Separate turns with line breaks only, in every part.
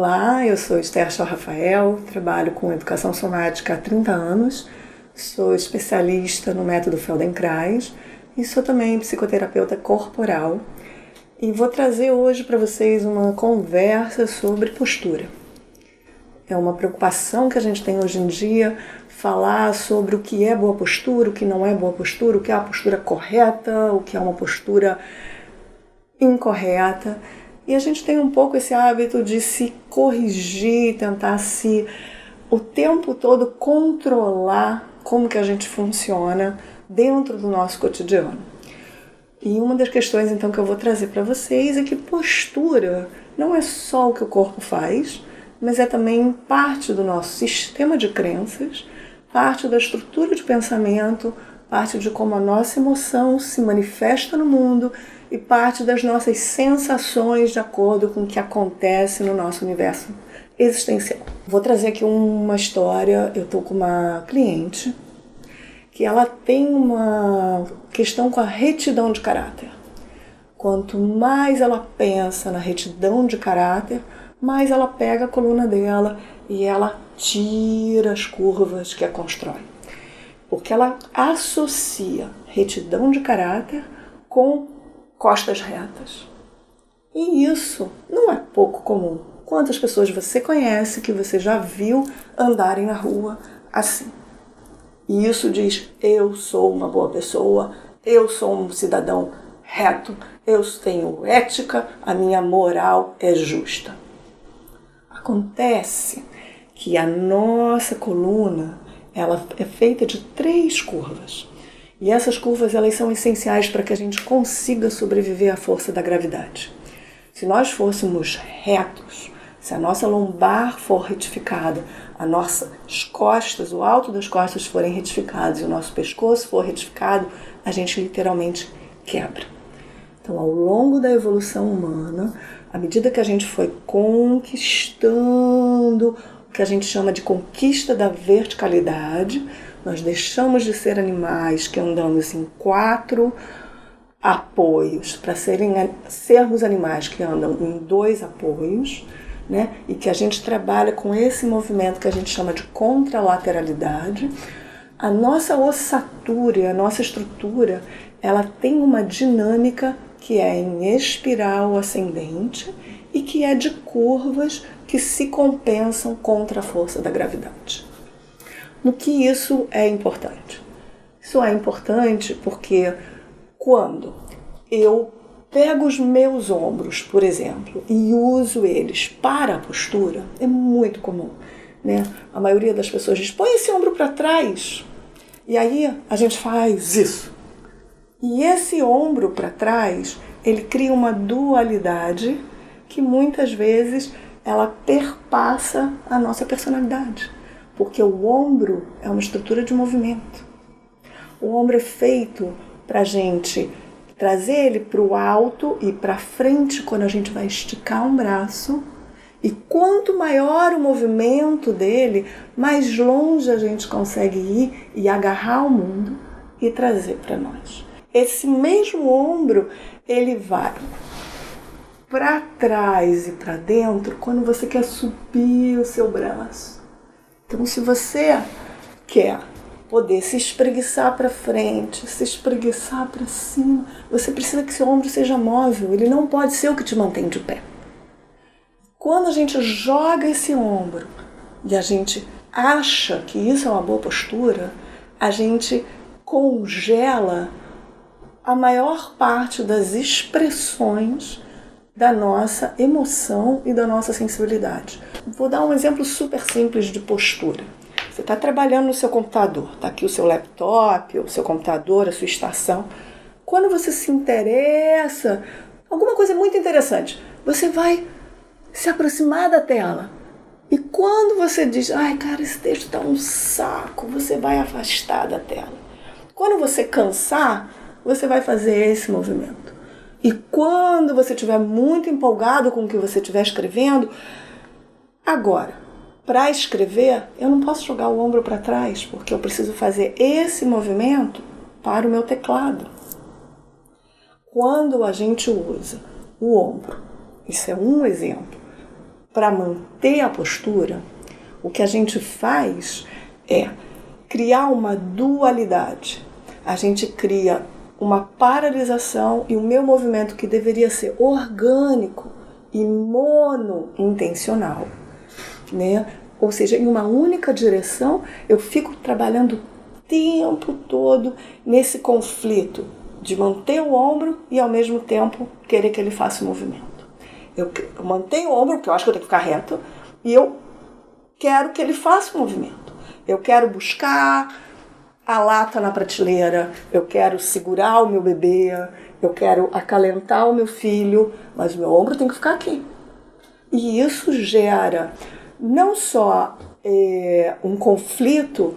Olá, eu sou Esther Shaw Rafael, trabalho com educação somática há 30 anos, sou especialista no método Feldenkrais e sou também psicoterapeuta corporal. E vou trazer hoje para vocês uma conversa sobre postura. É uma preocupação que a gente tem hoje em dia, falar sobre o que é boa postura, o que não é boa postura, o que é a postura correta, o que é uma postura incorreta. E a gente tem um pouco esse hábito de se corrigir, tentar o tempo todo controlar como que a gente funciona dentro do nosso cotidiano. E uma das questões então que eu vou trazer para vocês é que postura não é só o que o corpo faz, mas é também parte do nosso sistema de crenças, parte da estrutura de pensamento, parte de como a nossa emoção se manifesta no mundo e parte das nossas sensações de acordo com o que acontece no nosso universo existencial. Vou trazer aqui uma história. Eu estou com uma cliente que ela tem uma questão com a retidão de caráter. Quanto mais ela pensa na retidão de caráter, mais ela pega a coluna dela e ela tira as curvas que a constrói. Porque ela associa retidão de caráter com costas retas. E isso não é pouco comum. Quantas pessoas você conhece que você já viu andarem na rua assim? E isso diz, eu sou uma boa pessoa, eu sou um cidadão reto, eu tenho ética, a minha moral é justa. Acontece que a nossa coluna ela é feita de 3 curvas. E essas curvas elas são essenciais para que a gente consiga sobreviver à força da gravidade. Se nós fôssemos retos, se a nossa lombar for retificada, as nossas costas, o alto das costas forem retificados e o nosso pescoço for retificado, a gente literalmente quebra. Então, ao longo da evolução humana, à medida que a gente foi conquistando o que a gente chama de conquista da verticalidade, nós deixamos de ser animais que andamos em 4 apoios para sermos animais que andam em 2 apoios, né? E que a gente trabalha com esse movimento que a gente chama de contralateralidade. A nossa ossatura, a nossa estrutura, ela tem uma dinâmica que é em espiral ascendente e que é de curvas que se compensam contra a força da gravidade. No que isso é importante? Isso é importante porque quando eu pego os meus ombros, por exemplo, e uso eles para a postura, é muito comum, né? A maioria das pessoas diz, põe esse ombro para trás. E aí a gente faz isso. E esse ombro para trás, ele cria uma dualidade que muitas vezes ela perpassa a nossa personalidade. Porque o ombro é uma estrutura de movimento. O ombro é feito para a gente trazer ele para o alto e para frente quando a gente vai esticar um braço. E quanto maior o movimento dele, mais longe a gente consegue ir e agarrar o mundo e trazer para nós. Esse mesmo ombro, ele vai para trás e para dentro quando você quer subir o seu braço. Então, se você quer poder se espreguiçar para frente, se espreguiçar para cima, você precisa que seu ombro seja móvel, ele não pode ser o que te mantém de pé. Quando a gente joga esse ombro e a gente acha que isso é uma boa postura, a gente congela a maior parte das expressões da nossa emoção e da nossa sensibilidade. Vou dar um exemplo super simples de postura. Você está trabalhando no seu computador, está aqui o seu laptop, o seu computador, a sua estação. Quando você se interessa, alguma coisa muito interessante, você vai se aproximar da tela. E quando você diz, ai cara, esse texto está um saco, você vai afastar da tela. Quando você cansar, você vai fazer esse movimento. E quando você estiver muito empolgado com o que você estiver escrevendo, agora, para escrever, eu não posso jogar o ombro para trás, porque eu preciso fazer esse movimento para o meu teclado. Quando a gente usa o ombro, isso é um exemplo, para manter a postura, o que a gente faz é criar uma dualidade. A gente cria uma paralisação e o meu movimento que deveria ser orgânico e monointencional, né? Ou seja, em uma única direção, eu fico trabalhando o tempo todo nesse conflito de manter o ombro e ao mesmo tempo querer que ele faça o movimento. Eu mantenho o ombro porque eu acho que eu tenho que ficar reto e eu quero que ele faça o movimento. Eu quero buscar a lata na prateleira, eu quero segurar o meu bebê, eu quero acalentar o meu filho, mas o meu ombro tem que ficar aqui. E isso gera não só um conflito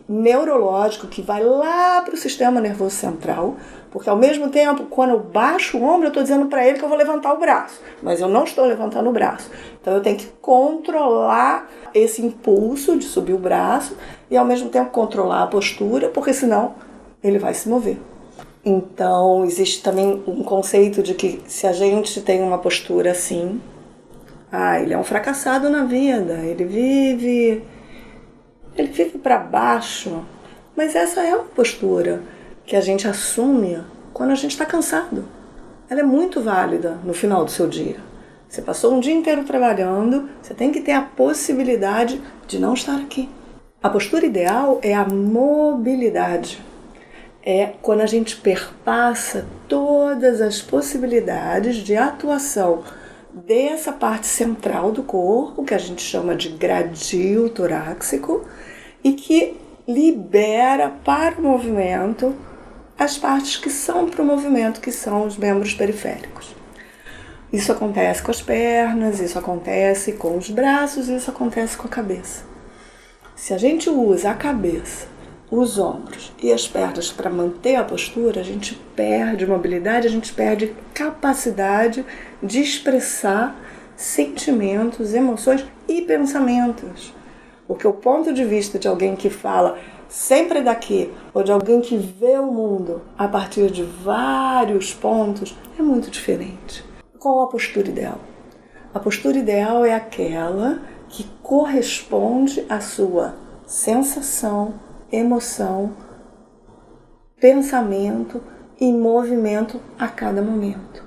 neurológico que vai lá para o sistema nervoso central, porque ao mesmo tempo, quando eu baixo o ombro, eu estou dizendo para ele que eu vou levantar o braço, mas eu não estou levantando o braço. Então eu tenho que controlar esse impulso de subir o braço e ao mesmo tempo controlar a postura, porque senão ele vai se mover. Então existe também um conceito de que se a gente tem uma postura assim, ele é um fracassado na vida, ele vive para baixo. Mas essa é uma postura que a gente assume quando a gente está cansado. Ela é muito válida no final do seu dia. Você passou um dia inteiro trabalhando, você tem que ter a possibilidade de não estar aqui. A postura ideal é a mobilidade. É quando a gente perpassa todas as possibilidades de atuação dessa parte central do corpo, que a gente chama de gradil torácico, e que libera para o movimento as partes que são para o movimento, que são os membros periféricos. Isso acontece com as pernas, isso acontece com os braços, isso acontece com a cabeça. Se a gente usa a cabeça, os ombros e as pernas para manter a postura, a gente perde mobilidade, a gente perde capacidade de expressar sentimentos, emoções e pensamentos. Porque o ponto de vista de alguém que fala sempre daqui, ou de alguém que vê o mundo a partir de vários pontos, é muito diferente. Qual a postura ideal? A postura ideal é aquela que corresponde à sua sensação, emoção, pensamento e movimento a cada momento.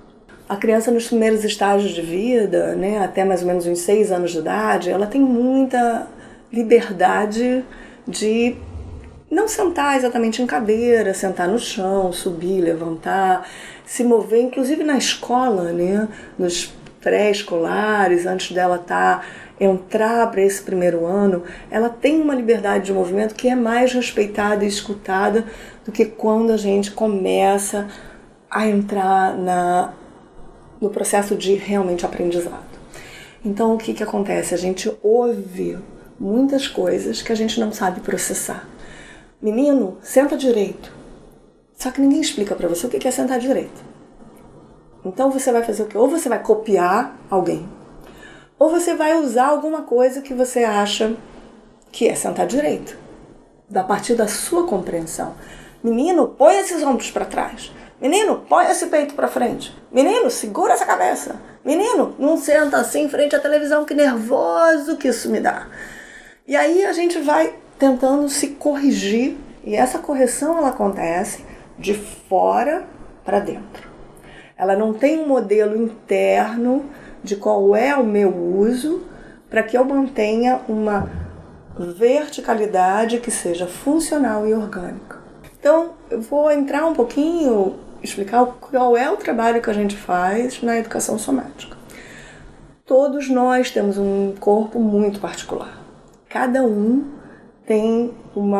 A criança nos primeiros estágios de vida, até mais ou menos uns 6 anos de idade, ela tem muita liberdade de não sentar exatamente em cadeira, sentar no chão, subir, levantar, se mover, inclusive na escola, nos pré-escolares, antes dela entrar para esse primeiro ano, ela tem uma liberdade de movimento que é mais respeitada e escutada do que quando a gente começa a entrar no processo de realmente aprendizado. Então o que acontece? A gente ouve muitas coisas que a gente não sabe processar. Menino, senta direito. Só que ninguém explica para você o que é sentar direito. Então você vai fazer o quê? Ou você vai copiar alguém, ou você vai usar alguma coisa que você acha que é sentar direito, a partir da sua compreensão. Menino, põe esses ombros para trás. Menino, põe esse peito para frente. Menino, segura essa cabeça. Menino, não senta assim em frente à televisão, que nervoso que isso me dá. E aí a gente vai tentando se corrigir, e essa correção ela acontece de fora para dentro. Ela não tem um modelo interno de qual é o meu uso para que eu mantenha uma verticalidade que seja funcional e orgânica. Então, eu vou entrar um pouquinho, explicar qual é o trabalho que a gente faz na educação somática. Todos nós temos um corpo muito particular. Cada um tem um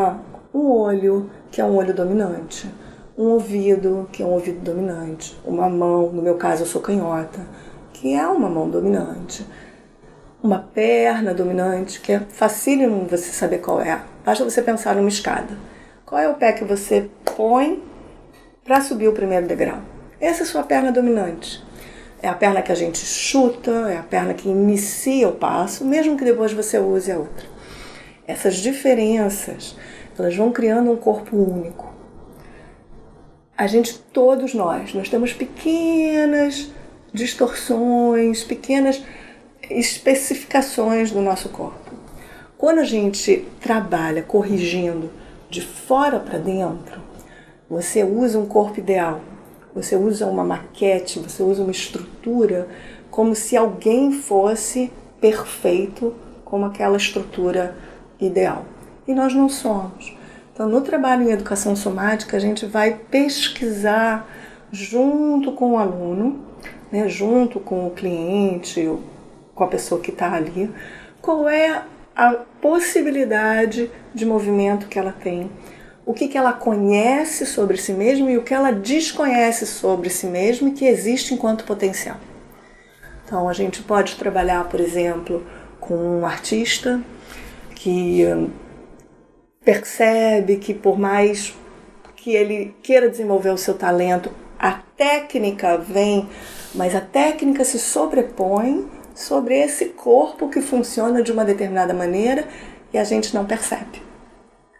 olho, que é um olho dominante, um ouvido, que é um ouvido dominante, uma mão, no meu caso eu sou canhota, que é uma mão dominante, uma perna dominante, que é facílimo você saber qual é. Basta você pensar numa escada. Qual é o pé que você põe para subir o primeiro degrau? Essa é a sua perna dominante. É a perna que a gente chuta, é a perna que inicia o passo, mesmo que depois você use a outra. Essas diferenças, elas vão criando um corpo único. Todos nós temos pequenas distorções, pequenas especificações do nosso corpo. Quando a gente trabalha corrigindo de fora para dentro, você usa um corpo ideal, você usa uma maquete, você usa uma estrutura como se alguém fosse perfeito como aquela estrutura ideal. E nós não somos. Então, no trabalho em educação somática, a gente vai pesquisar junto com o aluno, né, junto com o cliente, com a pessoa que está ali, qual é a possibilidade de movimento que ela tem, o que ela conhece sobre si mesma e o que ela desconhece sobre si mesma e que existe enquanto potencial. Então, a gente pode trabalhar, por exemplo, com um artista que percebe que por mais que ele queira desenvolver o seu talento, a técnica vem, mas a técnica se sobrepõe sobre esse corpo que funciona de uma determinada maneira e a gente não percebe.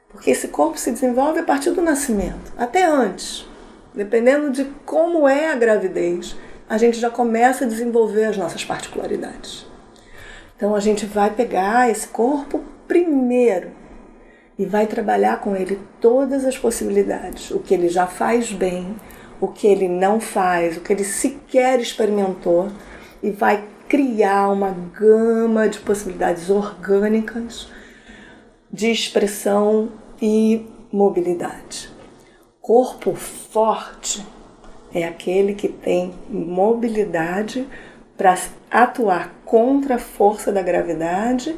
Porque esse corpo se desenvolve a partir do nascimento, até antes. Dependendo de como é a gravidez, a gente já começa a desenvolver as nossas particularidades. Então a gente vai pegar esse corpo primeiro e vai trabalhar com ele todas as possibilidades, o que ele já faz bem, o que ele não faz, o que ele sequer experimentou, e vai criar uma gama de possibilidades orgânicas de expressão e mobilidade. Corpo forte é aquele que tem mobilidade para atuar contra a força da gravidade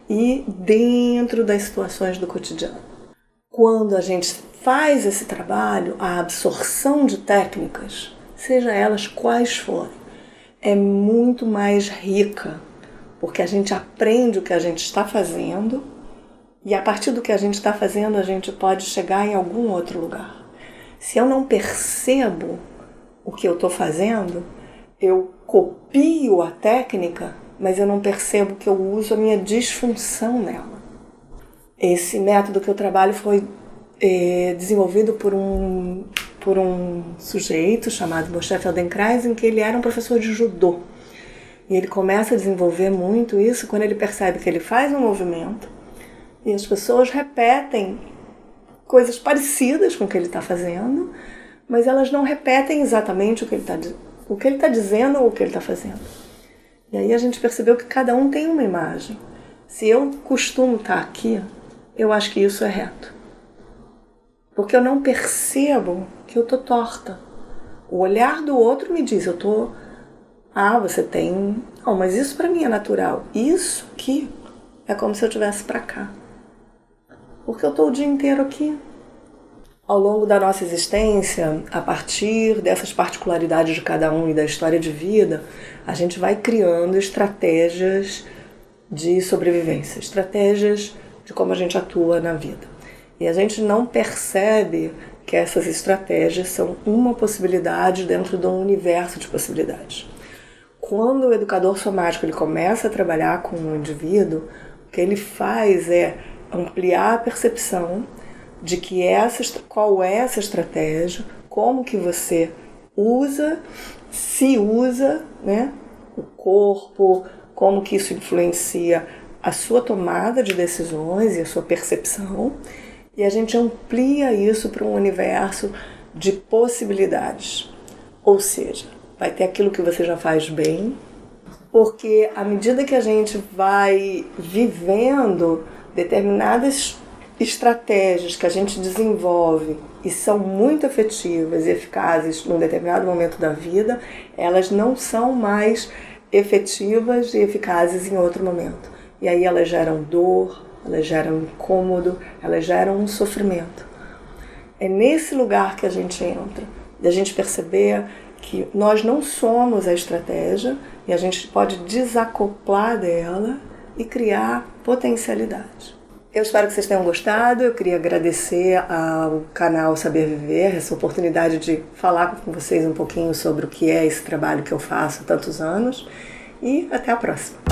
e dentro das situações do cotidiano. Quando a gente faz esse trabalho, a absorção de técnicas, seja elas quais forem, é muito mais rica, porque a gente aprende o que a gente está fazendo e a partir do que a gente está fazendo a gente pode chegar em algum outro lugar. Se eu não percebo o que eu estou fazendo, eu copio a técnica, mas eu não percebo que eu uso a minha disfunção nela. Esse método que eu trabalho foi desenvolvido por um sujeito chamado Moshe Feldenkrais, em que ele era um professor de judô. E ele começa a desenvolver muito isso quando ele percebe que ele faz um movimento e as pessoas repetem coisas parecidas com o que ele está fazendo, mas elas não repetem exatamente o que ele está dizendo ou o que ele está fazendo. E aí a gente percebeu que cada um tem uma imagem. Se eu costumo estar aqui, eu acho que isso é reto. Porque eu não percebo que eu estou torta. O olhar do outro me diz, você tem... Não, mas isso para mim é natural. Isso aqui é como se eu estivesse para cá. Porque eu estou o dia inteiro aqui. Ao longo da nossa existência, a partir dessas particularidades de cada um e da história de vida, a gente vai criando estratégias de sobrevivência, estratégias de como a gente atua na vida. E a gente não percebe que essas estratégias são uma possibilidade dentro de um universo de possibilidades. Quando o educador somático ele começa a trabalhar com um indivíduo, o que ele faz é ampliar a percepção de que qual é essa estratégia, como que você se usa, né, o corpo, como que isso influencia a sua tomada de decisões e a sua percepção, e a gente amplia isso para um universo de possibilidades. Ou seja, vai ter aquilo que você já faz bem, porque à medida que a gente vai vivendo determinadas estratégias que a gente desenvolve e são muito efetivas e eficazes num determinado momento da vida, elas não são mais efetivas e eficazes em outro momento. E aí elas geram dor, elas geram incômodo, elas geram um sofrimento. É nesse lugar que a gente entra, de a gente perceber que nós não somos a estratégia e a gente pode desacoplar dela e criar potencialidade. Eu espero que vocês tenham gostado. Eu queria agradecer ao canal Saber Viver essa oportunidade de falar com vocês um pouquinho sobre o que é esse trabalho que eu faço há tantos anos. E até a próxima.